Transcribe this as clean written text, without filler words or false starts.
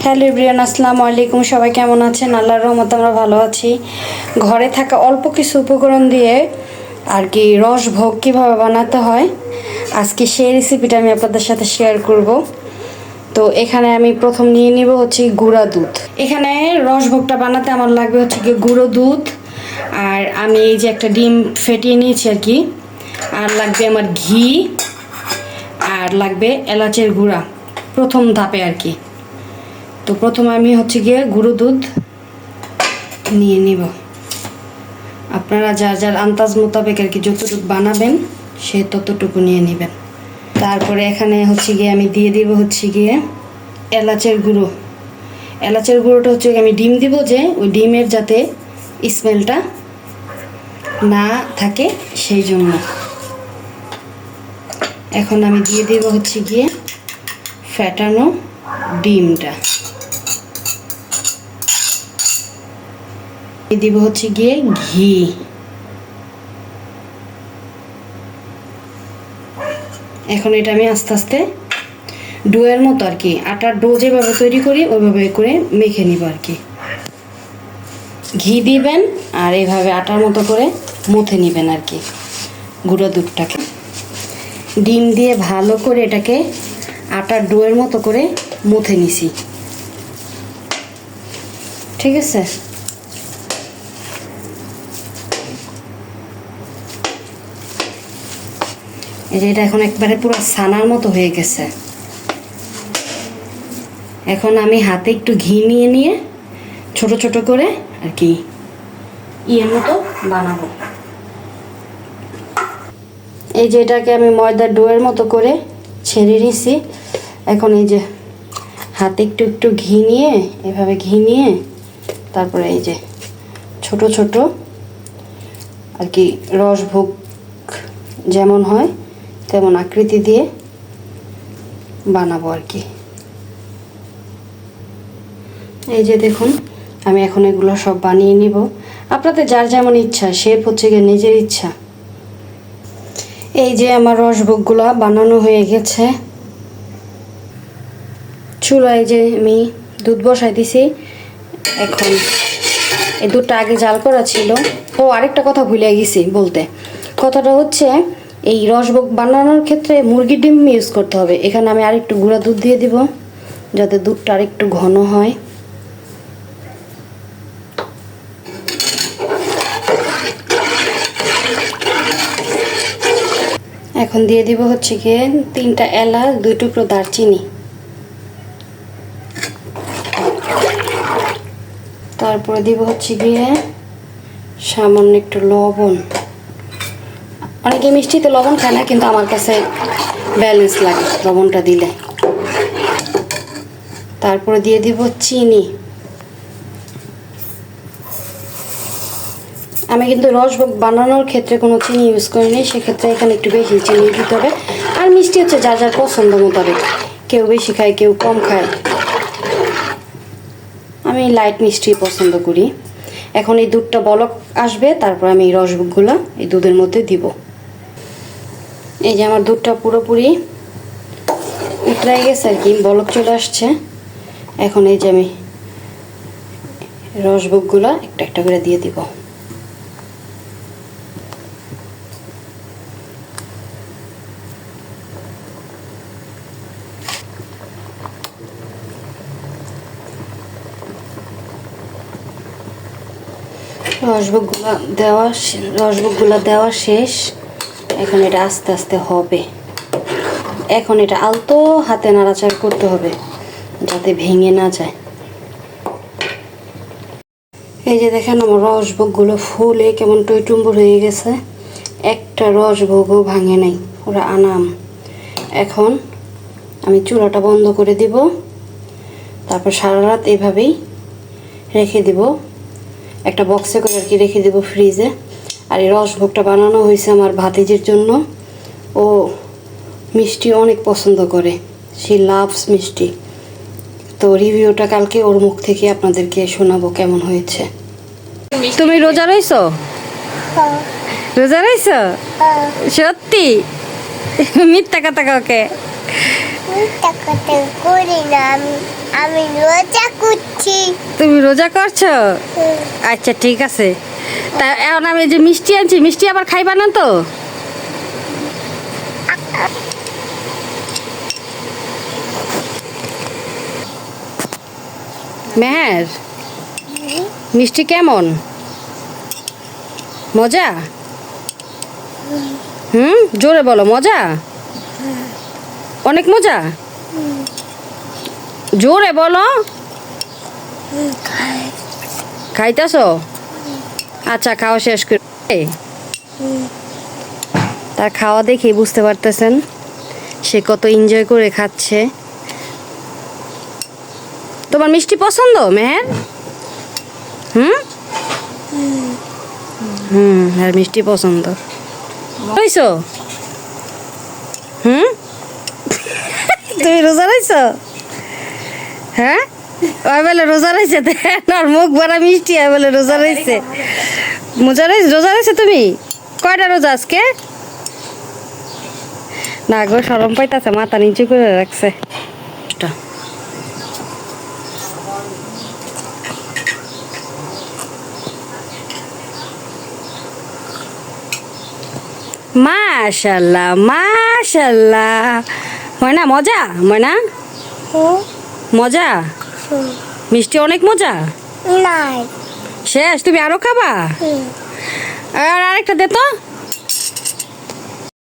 Hello everyone, আসসালামু আলাইকুম। সবাই কেমন আছেন? আল্লাহর রহমতে আমরা ভালো আছি। ঘরে থাকা অল্প কিছু উপকরণ দিয়ে আর কি রসভোগ কীভাবে বানাতে হয় আজকে সেই রেসিপিটা আমি আপনাদের সাথে শেয়ার করব। তো এখানে আমি প্রথম নিয়ে নিব হচ্ছে গুঁড়া দুধ। এখানে রসভোগটা বানাতে আমার লাগবে হচ্ছে কি গুঁড়ো দুধ, আর আমি এই যে একটা ডিম ফেটিয়ে নিয়েছি আর কি, আর লাগবে আমার ঘি, আর লাগবে এলাচের গুঁড়া প্রথম ধাপে আর কি। তো প্রথমে আমি হচ্ছে গিয়ে গুঁড়ো দুধ নিয়ে নিব। আপনারা যার যার আন্দাজ মোতাবেক আর কি যতটুকু বানাবেন সে ততটুকু নিয়ে নেবেন। তারপরে এখানে হচ্ছে গিয়ে আমি দিয়ে দিব হচ্ছে গিয়ে এলাচের গুঁড়ো। এলাচের গুঁড়োটা হচ্ছে আমি ডিম দিব, যে ওই ডিমের যাতে স্মেলটা না থাকে সেই জন্য। এখন আমি দিয়ে দেব হচ্ছে গিয়ে ফ্যাটানো ডিমটা, দিব হচ্ছে গিয়ে ঘি। এখন এটা আমি আস্তে আস্তে ডোয়ের মতো আর কি, আটার ডো যেভাবে তৈরি করি ওইভাবে করে মেখে নিব আর কি। ঘি দিবেন আর এইভাবে আটার মতো করে মুথে নেবেন আর কি গুঁড়ো দুধটাকে। ডিম দিয়ে ভালো করে এটাকে আটার ডোয়ের মতো করে মুথে নিছি, ঠিক আছে। এটা এখন একবারে পুরো ছানার মতো হয়ে গেছে। এখন আমি হাতে একটু ঘি নিয়ে নিয়ে ছোট ছোট করে আর কি ইয়ের মতো বানাবো। এই যে এটাকে আমি ময়দার ডোয়ের মতো করে ছেড়ে নিছি। এখন এই যে হাতে একটু একটু ঘি নিয়ে এভাবে ঘি নিয়ে তারপরে এই যে ছোট ছোট আর কি রসভোগ যেমন হয় তেমন আকৃতি দিয়ে বানাবো আর কি। এই যে দেখুন আমি এখন এগুলো সব বানিয়ে নিব। আপনাদের যার যেমন ইচ্ছা, শেপ হচ্ছে গিয়ে নিজের ইচ্ছা। এই যে আমার রসভোগগুলো বানানো হয়ে গেছে। চুলায় যে আমি দুধ বসাই দিছি, এখন এই দুধটা আগে জাল করা ছিল। ও আরেকটা কথা ভুলে গেছি বলতে, কথাটা হচ্ছে এই রসভোগ বানানোর ক্ষেত্রে মুরগির ডিম ইউজ করতে হবে। এখানে আমি আরেকটু গুঁড়া দুধ দিয়ে দিব যাতে দুধটা আরেকটু ঘন হয়। এখন দিয়ে দিব হচ্ছে গিয়ে 3টা এলাচ, 2 টুকরো দারচিনি, তারপরে দিব হচ্ছে গিয়ে সামান্য একটু লবণ। অনেকে মিষ্টিতে লবণ খায় না, কিন্তু আমার কাছে ব্যালেন্স লাগে লবণটা দিলে। তারপরে দিয়ে দিব চিনি। আমি কিন্তু রসভোগ বানানোর ক্ষেত্রে কোনো চিনি ইউজ করিনি, সেক্ষেত্রে এখানে একটু বেশি চিনি দিতে হবে। আর মিষ্টি হচ্ছে যার যার পছন্দ মোতাবেক, কেউ বেশি খায় কেউ কম খায়। আমি লাইট মিষ্টি পছন্দ করি। এখন এই দুধটা বলক আসবে, তারপর আমি এই রসভোগগুলো এই দুধের মধ্যে দিব। এই যে আমার দুধটা পুরোপুরি উতরে গেছে আর কি, বলক চলে আসছে। এখন এই যে আমি রসভোগগুলো একটা একটা করে দিয়ে দিব। রসভোগগুলো দেওয়া শেষ। এখন এটা আস্তে আস্তে হবে। এখন এটা আলতো হাতে নাড়াচাড়া করতে হবে যাতে ভেঙে না যায়। এই যে দেখেন আমার রসভোগগুলো ফুলে কেমন টইটুম্বুর হয়ে গেছে, একটা রসভোগও ভাঙে নাই, ওরা আনাম। এখন আমি চুলাটা বন্ধ করে দিব, তারপর সারা রাত এভাবেই রেখে দিব, একটা বক্সে করে আর কি রেখে দেবো ফ্রিজে। আর এই রসভোগটা বানানো হয়েছে আমার ভাতিজির জন্য। ও মিষ্টি অনেক পছন্দ করে, সে লাভস মিষ্টি। তো রিভিউটা কালকে ওর মুখ থেকে আপনাদেরকে শোনাবো কেমন হয়েছে। তুমি রোজা রইছো? রোজা রইছো? সত্যি? মিথ্যা কথা কাউকে মিথ্যা কথা করি না আমি। আমি রোজা করছি। তুমি রোজা করছো? আচ্ছা ঠিক আছে। তা এখন আমি যে মিষ্টি আনছি, মিষ্টি আবার খাইবা না তো? মেহের, মিষ্টি কেমন? মজা? জোরে বলো, মজা? অনেক মজা? জোরে বলো। খাইতেছো? আচ্ছা খাওয়া শেষ করে তার খাওয়া দেখে বুঝতে পারতেছেন সে কত এনজয় করে খাচ্ছে। তোমার মিষ্টি পছন্দ মেহের? আর মিষ্টি পছন্দ হইছো? তুমি রোজা রইছো? হ্যাঁ, ওই বলে রোজা রয়েছে, আর মুখ ভরা মিষ্টি, ওই বলে রোজা রয়েছে। রোজা রয়েছে তুমি? কয়টা রোজা আজকে? না গো, শরম পাইতাছে, মাথা নিচু করে রাখছে। মাশাল্লাহ মাশাল্লাহ। ময়না মজা? ময়না মজা? মিষ্টি অনেক মজা? নাই। শেষ? তুমি আরো খাবা? আর আরেকটা দে তো।